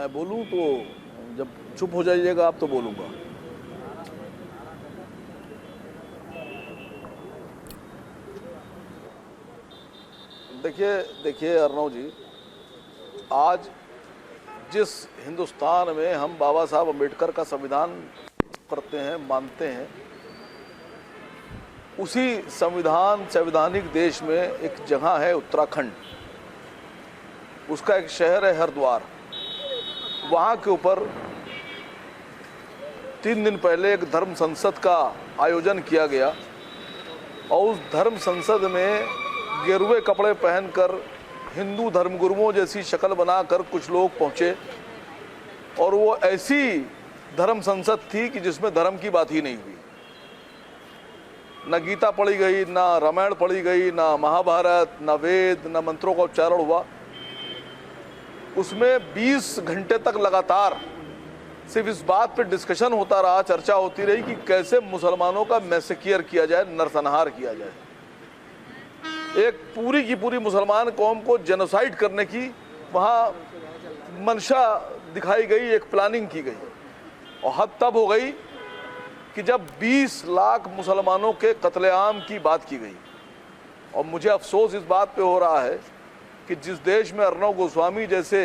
मैं बोलूं तो जब चुप हो जाइएगा आप तो बोलूंगा। देखिए अर्णव जी, आज जिस हिंदुस्तान में हम बाबा साहब अम्बेडकर का संविधान करते हैं, मानते हैं, उसी संवैधानिक देश में एक जगह है उत्तराखंड, उसका एक शहर है हरिद्वार। वहाँ के ऊपर 3 दिन पहले एक धर्म संसद का आयोजन किया गया और उस धर्म संसद में गेरुए कपड़े पहनकर हिंदू धर्मगुरुओं जैसी शक्ल बनाकर कुछ लोग पहुँचे और वो ऐसी धर्म संसद थी कि जिसमें धर्म की बात ही नहीं हुई। न गीता पढ़ी गई, ना रामायण पढ़ी गई, ना महाभारत, ना वेद, ना मंत्रों का उच्चारण हुआ। उसमें 20 घंटे तक लगातार सिर्फ इस बात पे डिस्कशन होता रहा, चर्चा होती रही कि कैसे मुसलमानों का मैसेकियर किया जाए, नरसंहार किया जाए। एक पूरी की पूरी मुसलमान कौम को जेनोसाइड करने की वहाँ मंशा दिखाई गई, एक प्लानिंग की गई। और हद तब हो गई कि जब 20 लाख मुसलमानों के कत्लेआम की बात की गई। और मुझे अफसोस इस बात पे हो रहा है कि जिस देश में अर्णव गोस्वामी जैसे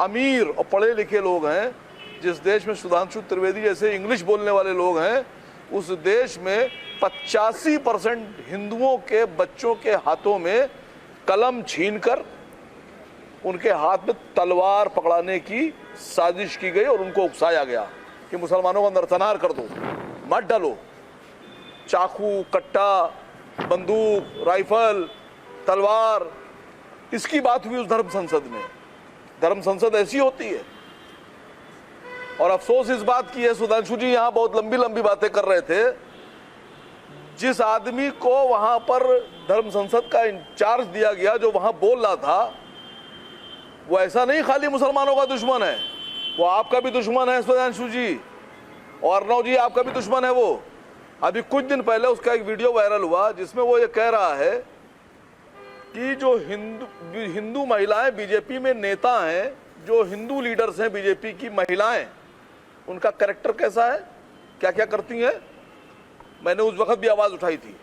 अमीर और पढ़े लिखे लोग हैं, जिस देश में सुधांशु त्रिवेदी जैसे इंग्लिश बोलने वाले लोग हैं, उस देश में 85% हिंदुओं के बच्चों के हाथों में कलम छीनकर उनके हाथ में तलवार पकड़ाने की साजिश की गई और उनको उकसाया गया कि मुसलमानों का नरसंहार कर दो, मत डालो। चाकू, कट्टा, बंदूक, राइफल, तलवार, इसकी बात हुई उस धर्म संसद में। धर्म संसद ऐसी होती है। और अफसोस इस बात की है, सुधांशु जी यहाँ बहुत लंबी लंबी बातें कर रहे थे। जिस आदमी को वहाँ पर धर्म संसद का इंचार्ज दिया गया, जो वहाँ बोल रहा था, वो ऐसा नहीं खाली मुसलमानों का दुश्मन है, वो आपका भी दुश्मन है सुधांशु जी, और अर्णव जी आपका भी दुश्मन है वो। अभी कुछ दिन पहले उसका एक वीडियो वायरल हुआ जिसमें वो ये कह रहा है कि जो हिंदू महिलाएं बीजेपी में नेता हैं, जो हिंदू लीडर्स हैं बीजेपी की महिलाएं, उनका कैरेक्टर कैसा है, क्या क्या करती हैं। मैंने उस वक्त भी आवाज़ उठाई थी,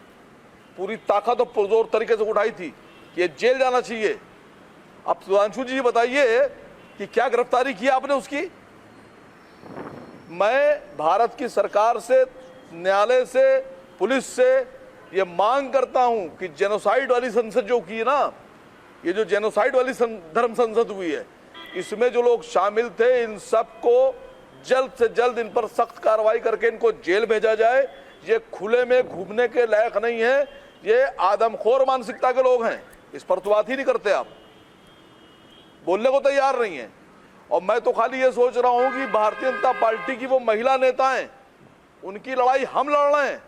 पूरी ताकत और पुरजोर तरीके से उठाई थी कि ये जेल जाना चाहिए। अब सुधांशु जी बताइए कि क्या गिरफ्तारी की आपने उसकी। मैं भारत की सरकार से, न्यायालय से, पुलिस से ये मांग करता हूं कि जेनोसाइड वाली संसद जो की ना, ये जो जेनोसाइड वाली धर्म संसद हुई है, इसमें जो लोग शामिल थे, इन सबको जल्द से जल्द इन पर सख्त कार्रवाई करके इनको जेल भेजा जाए। ये खुले में घूमने के लायक नहीं है, ये आदमखोर मानसिकता के लोग हैं। इस पर तो बात ही नहीं करते, आप बोलने को तैयार नहीं है। और मैं तो खाली ये सोच रहा हूं कि भारतीय जनता पार्टी की वो महिला नेता हैं, उनकी लड़ाई हम लड़ रहे हैं।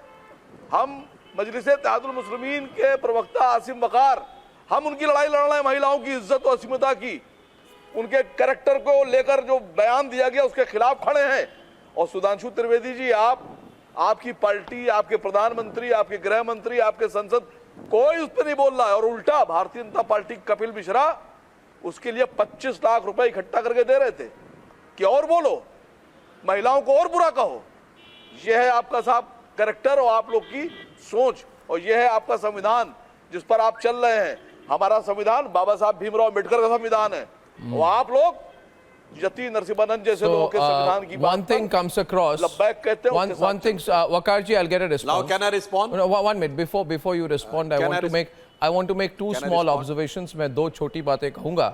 हम मजलिस-ए-इत्तेहादुल मुस्लिमीन के प्रवक्ता आसिम वकार, हम उनकी लड़ाई लड़ रहे हैं, महिलाओं की इज्जत और असीमता की। उनके कैरेक्टर को लेकर जो बयान दिया गया उसके खिलाफ खड़े हैं। और सुधांशु त्रिवेदी जी, आपकी पार्टी, आपके प्रधानमंत्री, आपके गृह मंत्री, आपके संसद, कोई उस पर नहीं बोल रहा है। और उल्टा भारतीय जनता पार्टी कपिल मिश्रा उसके लिए 25 लाख रुपए इकट्ठा करके दे रहे थे कि और बोलो, महिलाओं को और बुरा कहो। यह है आपका साहब कैरेक्टर और आप लोग की सोच, और यह है आपका संविधान जिस पर आप चल रहे हैं। हमारा संविधान बाबा साहब भीमराव अम्बेडकर का संविधान है, और आप लोग यति नरसिम्हानंद जैसे लोगों के संविधान की one thing comes across. कहते हैं one thing, Waqar ji, I'll get a response. Now, can I respond? No, 1 minute before you respond, I want to make 2 small observations. मैं 2 छोटी बातें कहूँगा।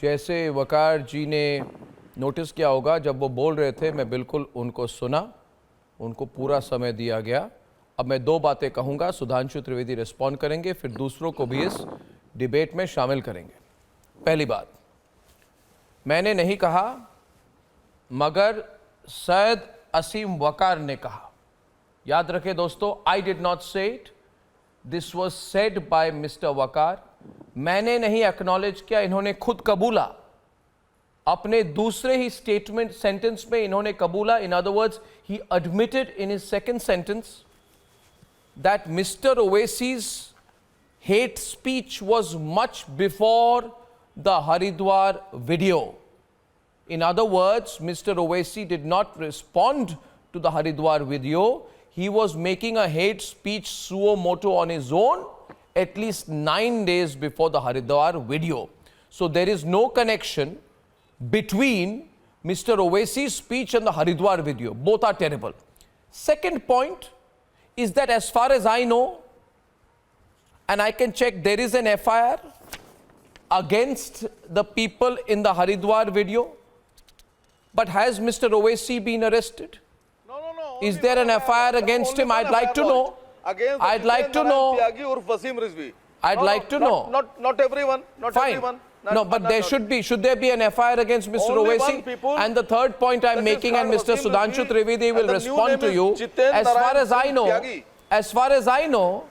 जैसे वकार जी ने नोटिस किया होगा, जब वो बोल रहे थे मैं बिल्कुल उनको सुना, उनको पूरा समय दिया गया। अब मैं 2 बातें कहूँगा, सुधांशु त्रिवेदी रिस्पॉन्ड करेंगे, फिर दूसरों को भी इस डिबेट में शामिल करेंगे। पहली बात, मैंने नहीं कहा, मगर सैयद असीम वकार ने कहा। याद रखें दोस्तों, I did not say it, this was said by Mr Waqar. मैंने नहीं एक्नॉलेज किया, इन्होंने खुद कबूला। अपने दूसरे ही स्टेटमेंट सेंटेंस में इन्होंने कबूला। In other words, he admitted in his second sentence that Mr Owaisi's hate speech was much before the Haridwar video. In other words, Mr. Owaisi did not respond to the Haridwar video. He was making a hate speech suo moto on his own at least 9 days before the Haridwar video. So there is no connection between Mr. Owaisi's speech and the Haridwar video. Both are terrible. Second point is that as far as I know, and I can check, there is an FIR against the people in the Haridwar video. But has Mr. Owaisi been arrested? No. Is there an FIR against him? I'd like to know. I'd like to know. I'd like to know. Not everyone. Not Fine. everyone. No, but there should be. Should there be an FIR against Mr. Only Owaisi? one people. And the third point I'm making, and Mr. Sudhanshu Trivedi will respond to you. As far as I know,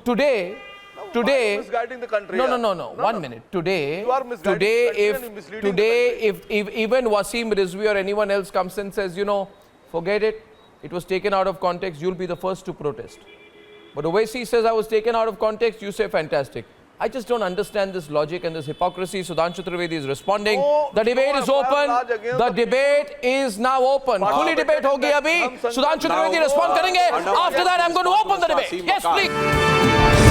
today, misguiding the country. No. 1 minute. Today, You are misguiding the country and misleading the if even Wasim Rizvi or anyone else comes and says, you know, forget it, it was taken out of context, you'll be the first to protest. But Owaisi says I was taken out of context, you say fantastic. I just don't understand this logic and this hypocrisy. Sudhanshu Trivedi is responding. The debate is open. The debate is now open. Fully debate hogi abhi. Sudhanshu Trivedi respond karenge. After that, I'm going to open the debate. Yes, please.